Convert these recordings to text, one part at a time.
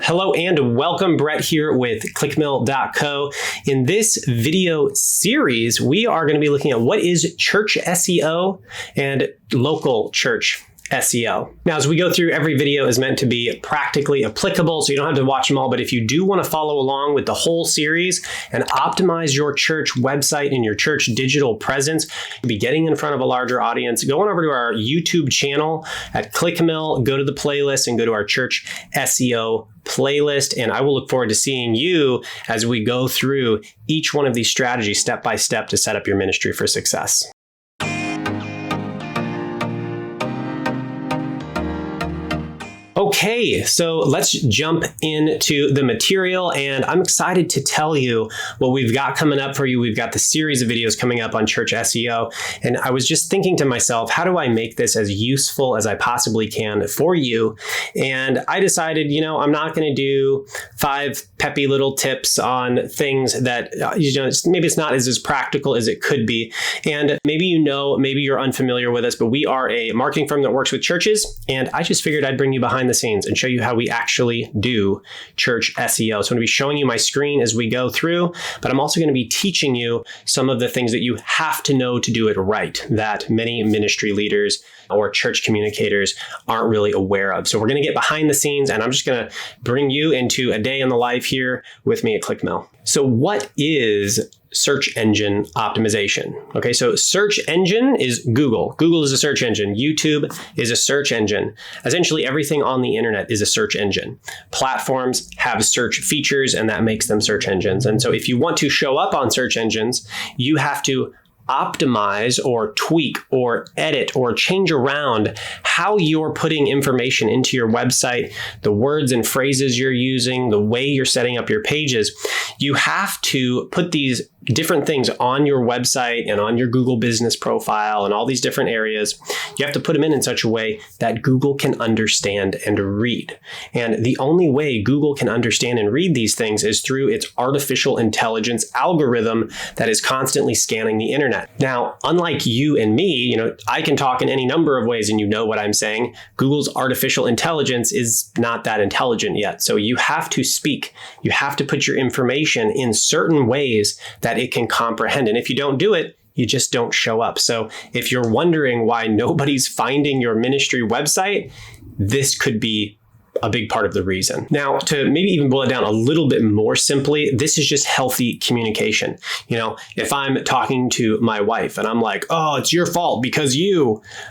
Hello and welcome, Brett here with Clickmill.co. In this video series, we are going to be looking at what is church SEO and local church SEO. Now, as we go through, every video is meant to be practically applicable, so you don't have to watch them all, but if you do want to follow along with the whole series and optimize your church website and your church digital presence, be getting in front of a larger audience, go on over to our YouTube channel at Clickmill, go to the playlist and go to our church SEO playlist, and I will look forward to seeing you as we go through each one of these strategies step by step to set up your ministry for success. Okay, so let's jump into the material, and I'm excited to tell you what we've got coming up for you. We've got the series of videos coming up on church SEO, and I was just thinking to myself, how do I make this as useful as I possibly can for you? And I decided, I'm not going to do 5 peppy little tips on things that, maybe it's not as practical as it could be. And maybe maybe you're unfamiliar with us, but we are a marketing firm that works with churches, and I just figured I'd bring you behind the scenes and show you how we actually do church SEO. So I'm going to be showing you my screen as we go through, but I'm also going to be teaching you some of the things that you have to know to do it right that many ministry leaders or church communicators aren't really aware of. So we're going to get behind the scenes, and I'm just going to bring you into a day in the life here with me at Clickmill. So what is search engine optimization? Okay, so search engine is Google. Google is a search engine. YouTube is a search engine. Essentially, everything on the internet is a search engine. Platforms have search features, and that makes them search engines. And so if you want to show up on search engines, you have to optimize or tweak or edit or change around how you're putting information into your website, the words and phrases you're using, the way you're setting up your pages. You have to put these different things on your website and on your Google business profile and all these different areas. You have to put them in such a way that Google can understand and read. And the only way Google can understand and read these things is through its artificial intelligence algorithm that is constantly scanning the internet. Now, unlike you and me, I can talk in any number of ways and you know what I'm saying. Google's artificial intelligence is not that intelligent yet. So you have to speak. You have to put your information in certain ways that it can comprehend. And if you don't do it, you just don't show up. So if you're wondering why nobody's finding your ministry website, this could be a big part of the reason. Now, to maybe even boil it down a little bit more simply, this is just healthy communication. If I'm talking to my wife and I'm like, oh, it's your fault because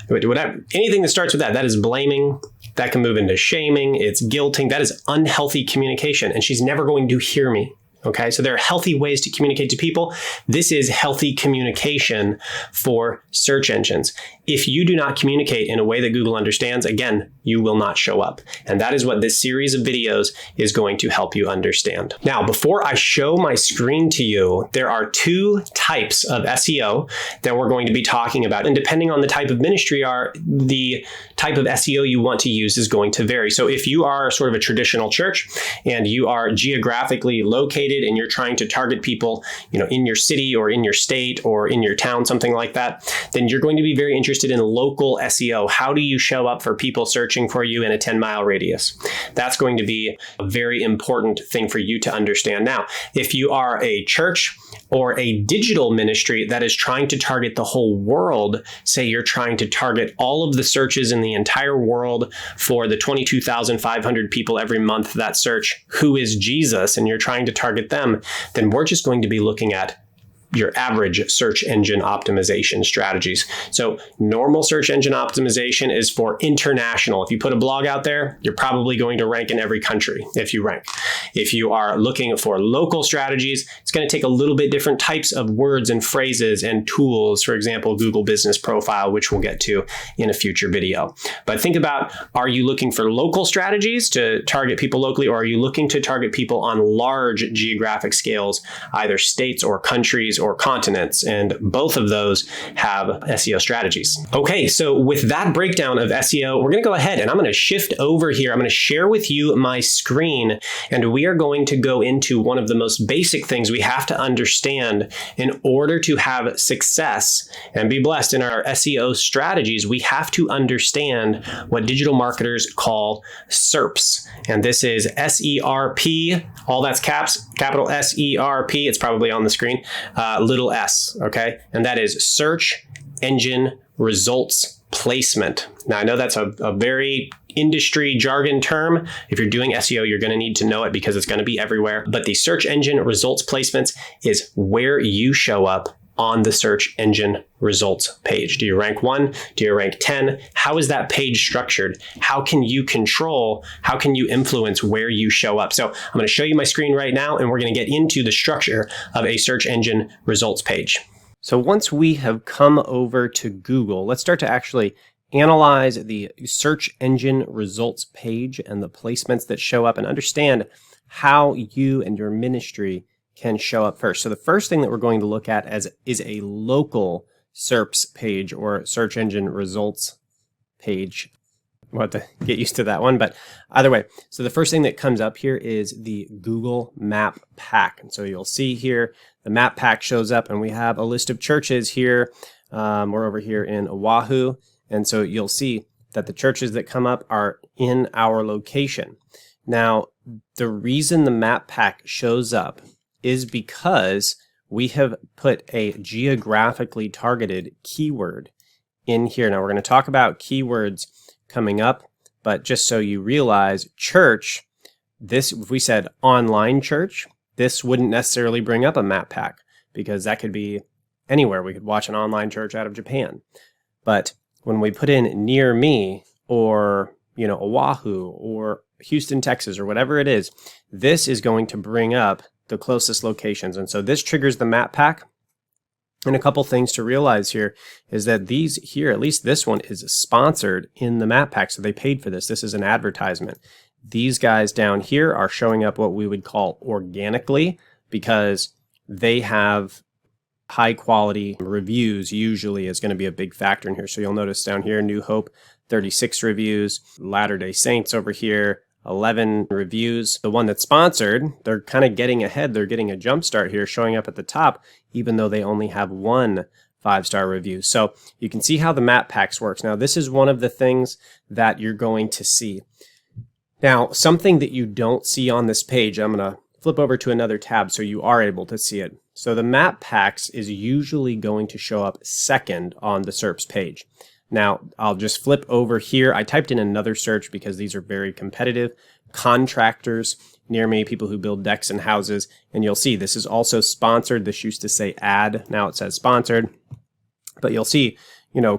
whatever, anything that starts with that is blaming. That can move into shaming. It's guilting. That is unhealthy communication, and she's never going to hear me. Okay, so there are healthy ways to communicate to people. This is healthy communication for search engines. If you do not communicate in a way that Google understands, again, you will not show up. And that is what this series of videos is going to help you understand. Now, before I show my screen to you, there are 2 types of SEO that we're going to be talking about. And depending on the type of ministry the type of SEO you want to use is going to vary. So if you are sort of a traditional church and you are geographically located and you're trying to target people, in your city or in your state or in your town, something like that, then you're going to be very interested in local SEO. How do you show up for people searching for you in a 10-mile radius? That's going to be a very important thing for you to understand. Now, if you are a church or a digital ministry that is trying to target the whole world, say you're trying to target all of the searches in the entire world for the 22,500 people every month that search, who is Jesus, and you're trying to target them, then we're just going to be looking at your average search engine optimization strategies. So normal search engine optimization is for international. If you put a blog out there, you're probably going to rank in every country if you rank. If you are looking for local strategies, it's going to take a little bit different types of words and phrases and tools. For example, Google Business Profile, which we'll get to in a future video. But think about, are you looking for local strategies to target people locally, or are you looking to target people on large geographic scales, either states or countries or continents. And both of those have SEO strategies. Okay, so with that breakdown of SEO, we're going to go ahead and I'm going to shift over here. I'm going to share with you my screen, and we are going to go into one of the most basic things we have to understand in order to have success and be blessed in our SEO strategies. We have to understand what digital marketers call SERPs. And this is SERP, all that's caps, capital SERP. It's probably on the screen, little s, okay? And that is search engine results placement. Now, I know that's a very industry jargon term. If you're doing SEO, you're going to need to know it because it's going to be everywhere. But the search engine results placements is where you show up on the search engine results page. Do you rank 1? Do you rank 10? How is that page structured? How can you control, how can you influence where you show up? So I'm going to show you my screen right now, and we're going to get into the structure of a search engine results page. So once we have come over to Google, let's start to actually analyze the search engine results page and the placements that show up and understand how you and your ministry can show up first. So the first thing that we're going to look at is a local SERPs page or search engine results page. We'll have to get used to that one, but either way. So the first thing that comes up here is the Google Map Pack. And so you'll see here, the map pack shows up and we have a list of churches here. We're over here in Oahu. And so you'll see that the churches that come up are in our location. Now, the reason the map pack shows up is because we have put a geographically targeted keyword in here. Now, we're going to talk about keywords coming up, but just so you realize, church, this, if we said online church, this wouldn't necessarily bring up a map pack because that could be anywhere. We could watch an online church out of Japan. But when we put in near me or, Oahu or Houston, Texas, or whatever it is, this is going to bring up the closest locations. And so this triggers the map pack. And a couple things to realize here is that these here, at least this one, is sponsored in the map pack. So they paid for this. This is an advertisement. These guys down here are showing up what we would call organically because they have high quality reviews usually is going to be a big factor in here. So you'll notice down here, New Hope, 36 reviews, Latter-day Saints over here, 11 reviews. The one that's sponsored, they're kind of getting ahead. They're getting a jump start here, showing up at the top, even though they only have 1 5-star review. So you can see how the map packs works. Now, this is one of the things that you're going to see. Now, something that you don't see on this page, I'm going to flip over to another tab so you are able to see it. So the map packs is usually going to show up second on the SERPs page. Now, I'll just flip over here. I typed in another search because these are very competitive. Contractors near me, people who build decks and houses. And you'll see this is also sponsored. This used to say ad. Now it says sponsored. But you'll see,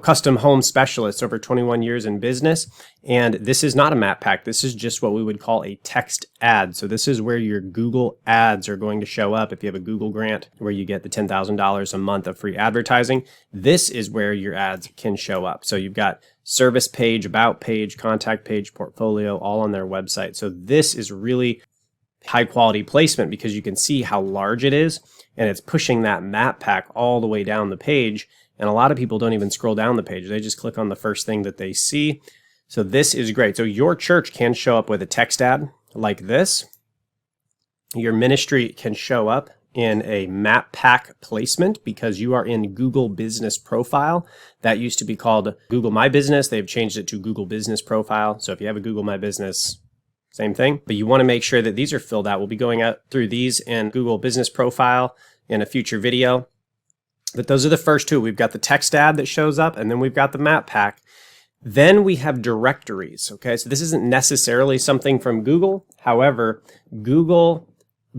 custom home specialists over 21 years in business. And this is not a map pack. This is just what we would call a text ad. So this is where your Google ads are going to show up. If you have a Google grant where you get the $10,000 a month of free advertising, this is where your ads can show up. So you've got service page, about page, contact page, portfolio, all on their website. So this is really high quality placement because you can see how large it is and it's pushing that map pack all the way down the page. And a lot of people don't even scroll down the page. They just click on the first thing that they see. So this is great. So your church can show up with a text ad like this. Your ministry can show up in a map pack placement because you are in Google Business Profile. That used to be called Google My Business. They've changed it to Google Business Profile. So if you have a Google My Business, same thing. But you want to make sure that these are filled out. We'll be going out through these in Google Business Profile in a future video. But those are the first two. We've got the text ad that shows up, and then we've got the map pack. Then we have directories, okay? So this isn't necessarily something from Google. However, Google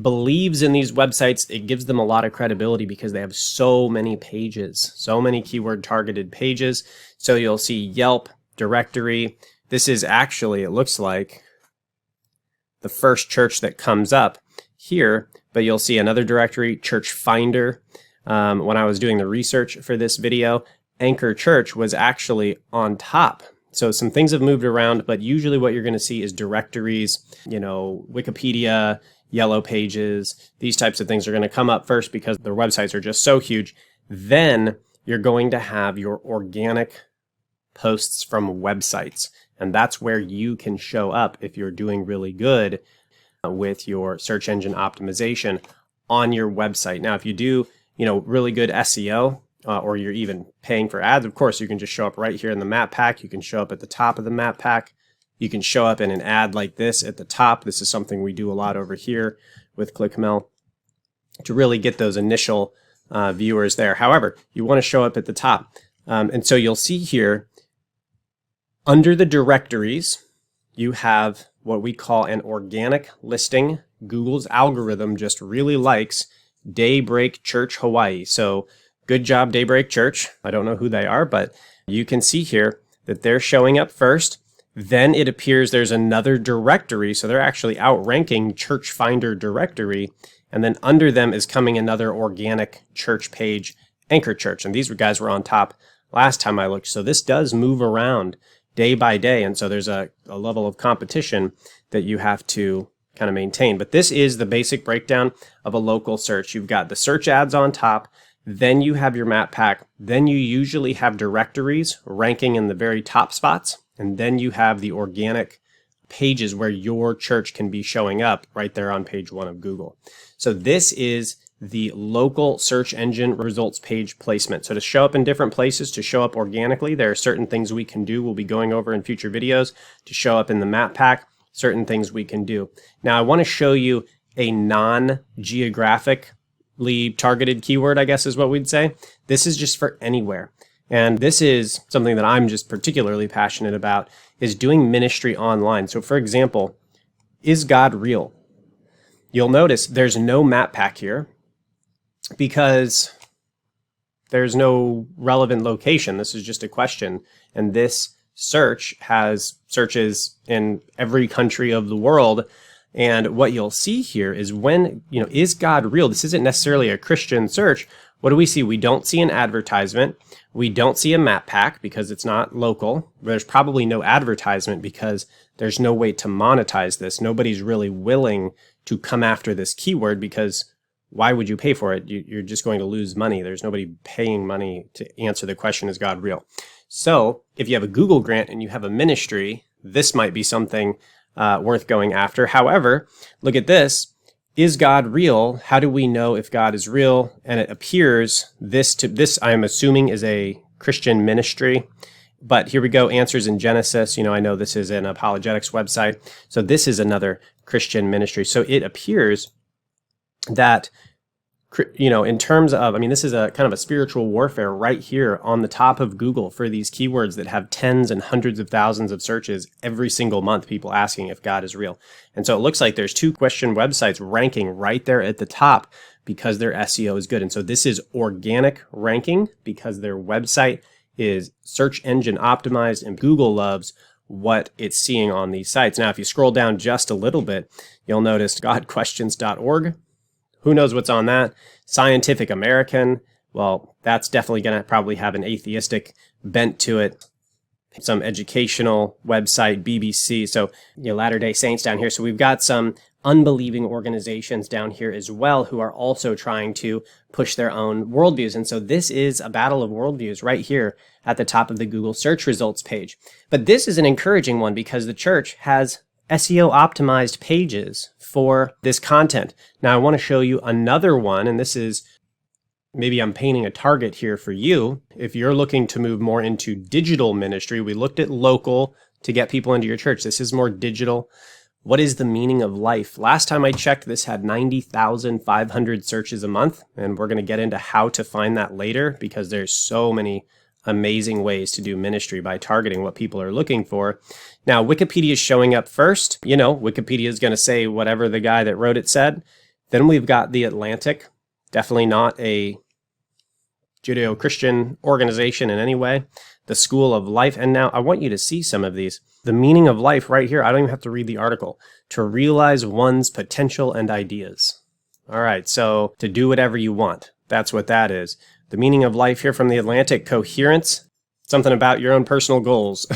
believes in these websites. It gives them a lot of credibility because they have so many pages, so many keyword targeted pages. So you'll see Yelp, directory. This is actually, it looks like, the first church that comes up here, but you'll see another directory, Church Finder. When I was doing the research for this video, Anchor Church was actually on top. So some things have moved around, but usually what you're going to see is directories, Wikipedia, Yellow Pages, these types of things are going to come up first because their websites are just so huge. Then you're going to have your organic posts from websites. And that's where you can show up if you're doing really good with your search engine optimization on your website. Now, if you do, really good SEO, or you're even paying for ads, of course, you can just show up right here in the map pack. You can show up at the top of the map pack. You can show up in an ad like this at the top. This is something we do a lot over here with Clickmill to really get those initial viewers there. However, you want to show up at the top. And so you'll see here, under the directories, you have what we call an organic listing. Google's algorithm just really likes Daybreak Church Hawaii. So good job, Daybreak Church. I don't know who they are, but you can see here that they're showing up first. Then it appears there's another directory. So they're actually outranking Church Finder directory. And then under them is coming another organic church page, Anchor Church. And these guys were on top last time I looked. So this does move around day by day. And so there's a level of competition that you have to kind of maintain. But this is the basic breakdown of a local search. You've got the search ads on top. Then you have your map pack. Then you usually have directories ranking in the very top spots. And then you have the organic pages where your church can be showing up right there on page 1 of Google. So this is the local search engine results page placement. So to show up in different places, to show up organically, there are certain things we can do. We'll be going over in future videos. To show up in the map pack, certain things we can do. Now I want to show you a non-geographically targeted keyword, I guess is what we'd say. This is just for anywhere. And this is something that I'm just particularly passionate about, is doing ministry online. So for example, is God real? You'll notice there's no map pack here because there's no relevant location. This is just a question. And this search has searches in every country of the world. And what you'll see here is when, is God real? This isn't necessarily a Christian search. What do we see? We don't see an advertisement. We don't see a map pack because it's not local. There's probably no advertisement because there's no way to monetize this. Nobody's really willing to come after this keyword because why would you pay for it? You're just going to lose money. There's nobody paying money to answer the question, is God real? So if you have a Google grant and you have a ministry, this might be something worth going after. However, look at this. Is God real? How do we know if God is real? And it appears this I'm assuming is a Christian ministry. But here we go, answers in Genesis. I know this is an apologetics website. So this is another Christian ministry. So it appears that, in terms of, this is a kind of a spiritual warfare right here on the top of Google for these keywords that have tens and hundreds of thousands of searches every single month, people asking if God is real. And so it looks like there's 2 Christian websites ranking right there at the top because their SEO is good. And so this is organic ranking because their website is search engine optimized and Google loves what it's seeing on these sites. Now, if you scroll down just a little bit, you'll notice godquestions.org. Who knows what's on that? Scientific American. Well, that's definitely going to probably have an atheistic bent to it. Some educational website, BBC. So, Latter-day Saints down here. So we've got some unbelieving organizations down here as well who are also trying to push their own worldviews. And so this is a battle of worldviews right here at the top of the Google search results page. But this is an encouraging one because the church has SEO optimized pages for this content. Now I want to show you another one, and this is, maybe I'm painting a target here for you. If you're looking to move more into digital ministry, we looked at local to get people into your church. This is more digital. What is the meaning of life? Last time I checked, this had 90,500 searches a month, and we're going to get into how to find that later because there's so many amazing ways to do ministry by targeting what people are looking for. Now, Wikipedia is showing up first. Wikipedia is going to say whatever the guy that wrote it said. Then we've got The Atlantic, definitely not a Judeo-Christian organization in any way. The School of Life. And now I want you to see some of these. The meaning of life right here. I don't even have to read the article. To realize one's potential and ideas. All right. So to do whatever you want. That's what that is. The meaning of life here from The Atlantic. Coherence something about your own personal goals.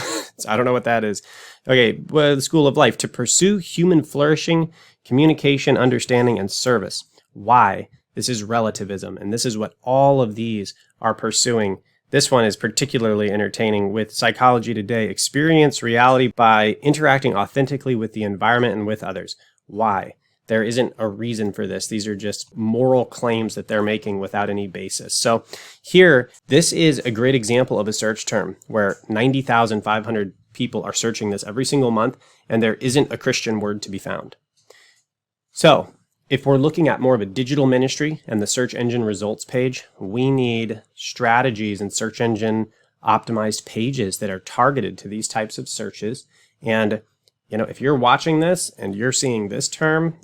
I don't know what that is. Okay, well, the School of Life, to pursue human flourishing, communication, understanding, and service. Why? This is relativism, and this is what all of these are pursuing. This one is particularly entertaining with Psychology Today. Experience reality by interacting authentically with the environment and with others. Why? There isn't a reason for this. These are just moral claims that they're making without any basis. So here, this is a great example of a search term where 90,500 people are searching this every single month, and there isn't a Christian word to be found. So if we're looking at more of a digital ministry and the search engine results page, we need strategies and search engine optimized pages that are targeted to these types of searches. And, if you're watching this and you're seeing this term,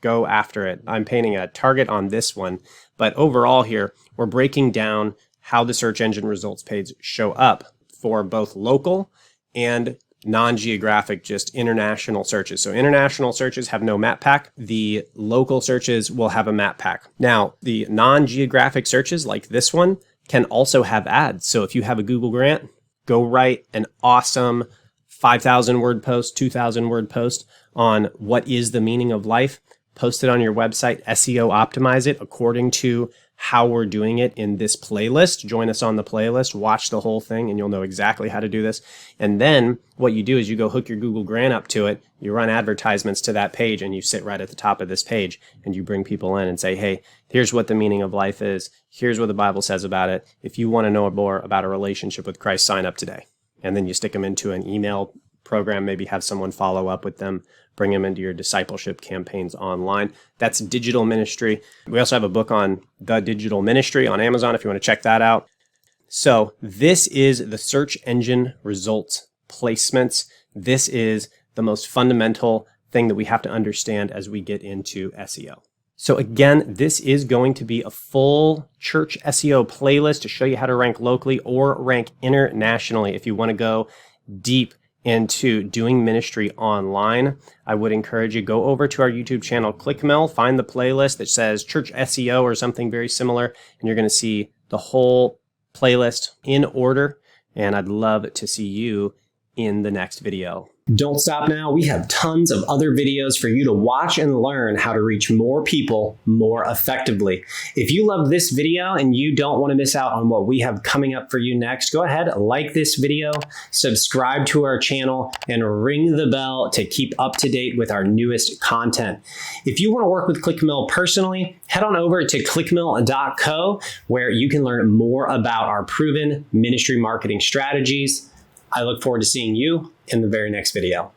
go after it. I'm painting a target on this one. But overall here, we're breaking down how the search engine results page show up for both local and non-geographic, just international searches. So international searches have no map pack. The local searches will have a map pack. Now, the non-geographic searches like this one can also have ads. So if you have a Google grant, go write an awesome 5,000 word post, 2,000 word post on what is the meaning of life. Post it on your website, SEO optimize it according to how we're doing it in this playlist. Join us on the playlist, watch the whole thing, and you'll know exactly how to do this. And then what you do is you go hook your Google grant up to it, you run advertisements to that page, and you sit right at the top of this page, and you bring people in and say, hey, here's what the meaning of life is. Here's what the Bible says about it. If you want to know more about a relationship with Christ, sign up today. And then you stick them into an email program, maybe have someone follow up with them, bring them into your discipleship campaigns online. That's digital ministry. We also have a book on the digital ministry on Amazon if you want to check that out. So this is the search engine results placements. This is the most fundamental thing that we have to understand as we get into SEO. So again, this is going to be a full church SEO playlist to show you how to rank locally or rank internationally. If you want to go deep into doing ministry online, I would encourage you go over to our YouTube channel, Clickmill, find the playlist that says Church SEO or something very similar, and you're going to see the whole playlist in order. And I'd love to see you in the next video. Don't stop now. We have tons of other videos for you to watch and learn how to reach more people more effectively. If you love this video and you don't want to miss out on what we have coming up for you next, go ahead, like this video, subscribe to our channel, and ring the bell to keep up to date with our newest content. If you want to work with Clickmill personally, head on over to clickmill.co, where you can learn more about our proven ministry marketing strategies. I look forward to seeing you in the very next video.